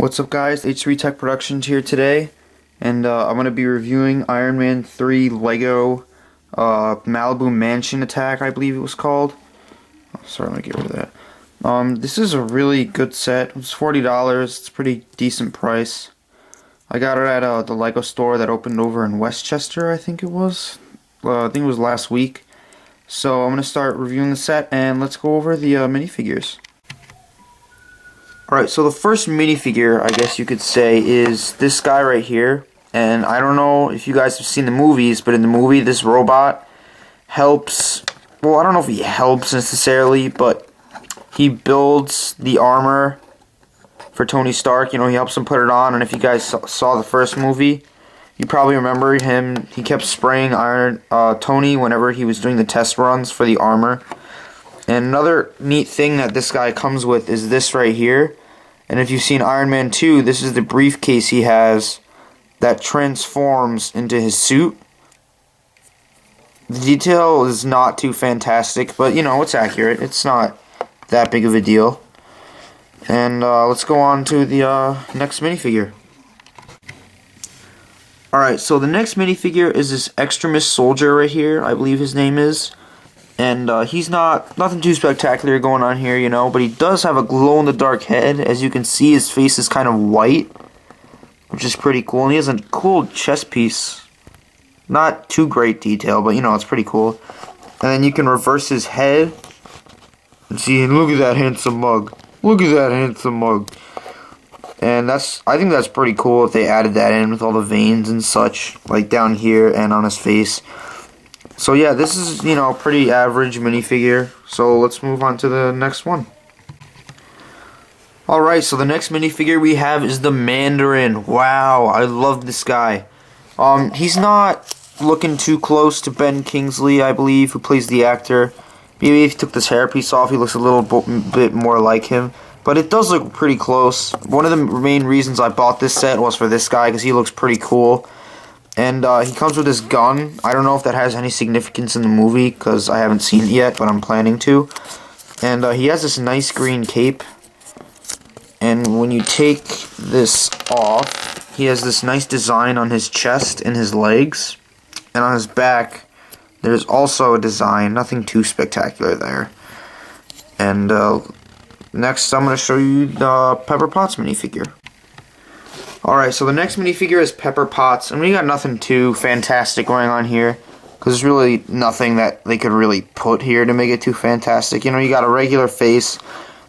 What's up guys, H3 Tech Productions here today, and I'm going to be reviewing Iron Man 3 Lego Malibu Mansion Attack, I believe it was called. Oh, sorry, let me get rid of that. This is a really good set. It's $40, it's a pretty decent price. I got it at the Lego store that opened over in Westchester, I think it was. I think it was last week. So I'm going to start reviewing the set, and let's go over the minifigures. Alright, so the first minifigure, I guess you could say, is this guy right here. And I don't know if you guys have seen the movies, but in the movie, this robot helps, well, I don't know if he helps necessarily, but he builds the armor for Tony Stark. You know, he helps him put it on, and if you guys saw the first movie, you probably remember him. He kept spraying Tony whenever he was doing the test runs for the armor. And another neat thing that this guy comes with is this right here. And if you've seen Iron Man 2, this is the briefcase he has that transforms into his suit. The detail is not too fantastic, but you know, it's accurate. It's not that big of a deal. And let's go on to the next minifigure. Alright, so the next minifigure is this Extremis soldier right here, I believe his name is. And he's nothing too spectacular going on here, you know, but he does have a glow-in-the-dark head. As you can see, his face is kind of white, which is pretty cool. And he has a cool chest piece. Not too great detail, but, you know, it's pretty cool. And then you can reverse his head. And see, look at that handsome mug. Look at that handsome mug. And I think that's pretty cool if they added that in with all the veins and such, like down here and on his face. So yeah, this is, you know, pretty average minifigure. So let's move on to the next one. Alright, so the next minifigure we have is the Mandarin. Wow, I love this guy. He's not looking too close to Ben Kingsley, I believe, who plays the actor. Maybe if he took this hairpiece off, he looks a little bit more like him. But it does look pretty close. One of the main reasons I bought this set was for this guy, because he looks pretty cool. And he comes with this gun. I don't know if that has any significance in the movie, because I haven't seen it yet, but I'm planning to. And he has this nice green cape. And when you take this off, he has this nice design on his chest and his legs. And on his back, there's also a design, nothing too spectacular there. And next, I'm going to show you the Pepper Potts minifigure. Alright, so the next minifigure is Pepper Potts, and we got nothing too fantastic going on here, because there's really nothing that they could really put here to make it too fantastic. You know, you got a regular face.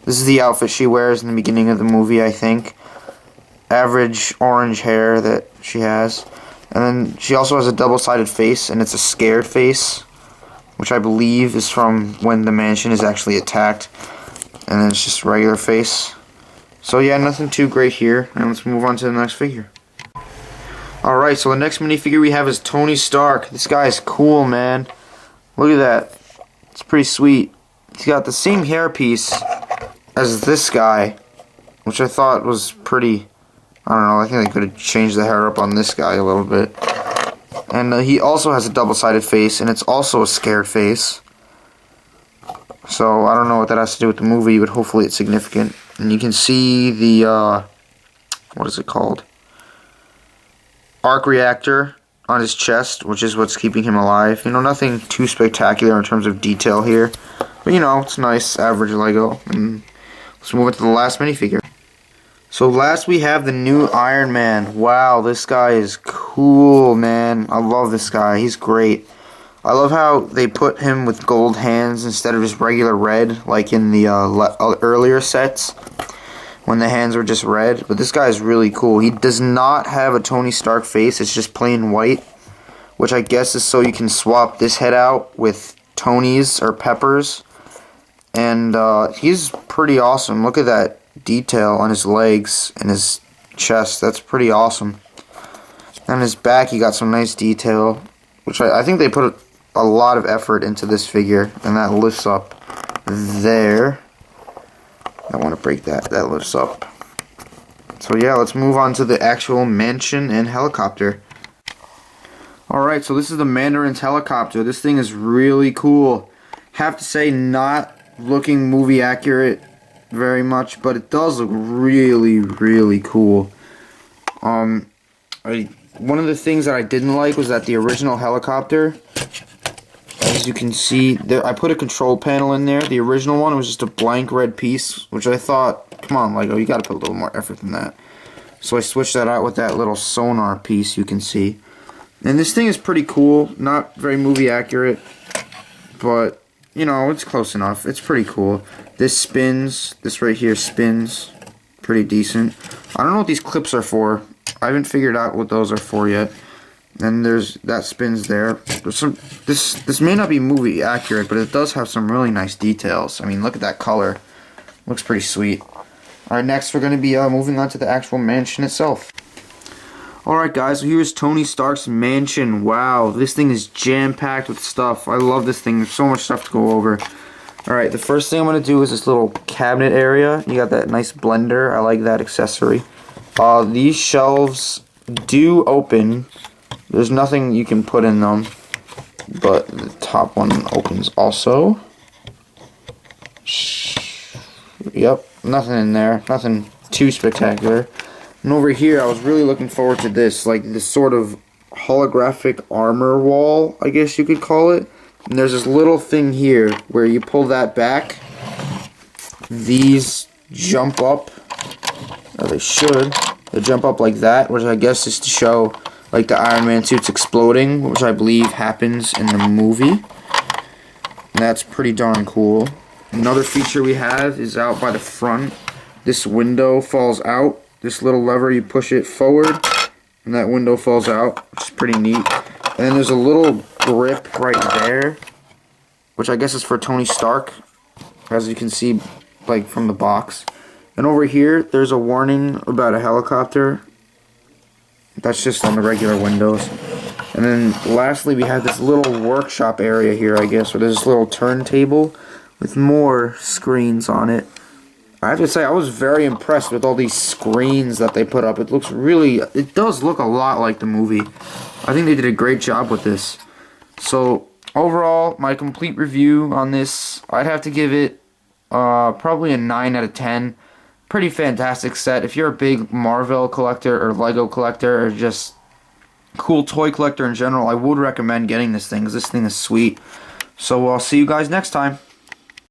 This is the outfit she wears in the beginning of the movie, I think. Average orange hair that she has. And then she also has a double-sided face, and it's a scared face, which I believe is from when the mansion is actually attacked. And then it's just a regular face. So yeah, nothing too great here, and let's move on to the next figure. Alright, so the next minifigure we have is Tony Stark. This guy is cool, man. Look at that. It's pretty sweet. He's got the same hairpiece as this guy, which I thought was pretty, I don't know, I think they could have changed the hair up on this guy a little bit. And he also has a double-sided face, and it's also a scared face. So I don't know what that has to do with the movie, but hopefully it's significant. And you can see the, what is it called? Arc reactor on his chest, which is what's keeping him alive. You know, nothing too spectacular in terms of detail here. But, you know, it's nice, average Lego. And let's move on to the last minifigure. So last we have the new Iron Man. Wow, this guy is cool, man. I love this guy. He's great. I love how they put him with gold hands instead of just regular red, like in the earlier sets, when the hands were just red. But this guy is really cool. He does not have a Tony Stark face. It's just plain white, which I guess is so you can swap this head out with Tony's or Pepper's. And he's pretty awesome. Look at that detail on his legs and his chest. That's pretty awesome. On his back, he got some nice detail, which I think they put a lot of effort into this figure, and that lifts up there. I want to break that. That lifts up. So yeah, let's move on to the actual mansion and helicopter. Alright, so this is the Mandarin's helicopter. This thing is really cool. Have to say, not looking movie accurate very much, but it does look really, really cool. One of the things that I didn't like was that the original helicopter, as you can see, there, I put a control panel in there. The original one was just a blank red piece, which I thought, come on, Lego, you gotta put a little more effort than that. So I switched that out with that little sonar piece you can see. And this thing is pretty cool, not very movie accurate, but, you know, it's close enough. It's pretty cool. This spins, this right here spins, pretty decent. I don't know what these clips are for. I haven't figured out what those are for yet. And there's, that spins there. There's some, this may not be movie accurate, but it does have some really nice details. I mean, look at that color. Looks pretty sweet. Alright, next we're going to be moving on to the actual mansion itself. Alright guys, so here's Tony Stark's mansion. Wow, this thing is jam-packed with stuff. I love this thing. There's so much stuff to go over. Alright, the first thing I'm going to do is this little cabinet area. You got that nice blender. I like that accessory. These shelves do open. There's nothing you can put in them, but the top one opens also. Yep, nothing in there. Nothing too spectacular. And over here, I was really looking forward to this, like this sort of holographic armor wall, I guess you could call it. And there's this little thing here where you pull that back. These jump up. Or they should. They jump up like that, which I guess is to show like the Iron Man suit's exploding, which I believe happens in the movie. And that's pretty darn cool. Another feature we have is out by the front. This window falls out. This little lever, you push it forward, and that window falls out, which is pretty neat. And then there's a little grip right there, which I guess is for Tony Stark, as you can see, like from the box. And over here, there's a warning about a helicopter. That's just on the regular windows. And then lastly, we have this little workshop area here, I guess, where there's this little turntable with more screens on it. I have to say, I was very impressed with all these screens that they put up. It looks really, it does look a lot like the movie. I think they did a great job with this. So, overall, my complete review on this, I'd have to give it probably a 9 out of 10. Pretty fantastic set. If you're a big Marvel collector or Lego collector or just cool toy collector in general, I would recommend getting this thing, because this thing is sweet. So, I'll see you guys next time.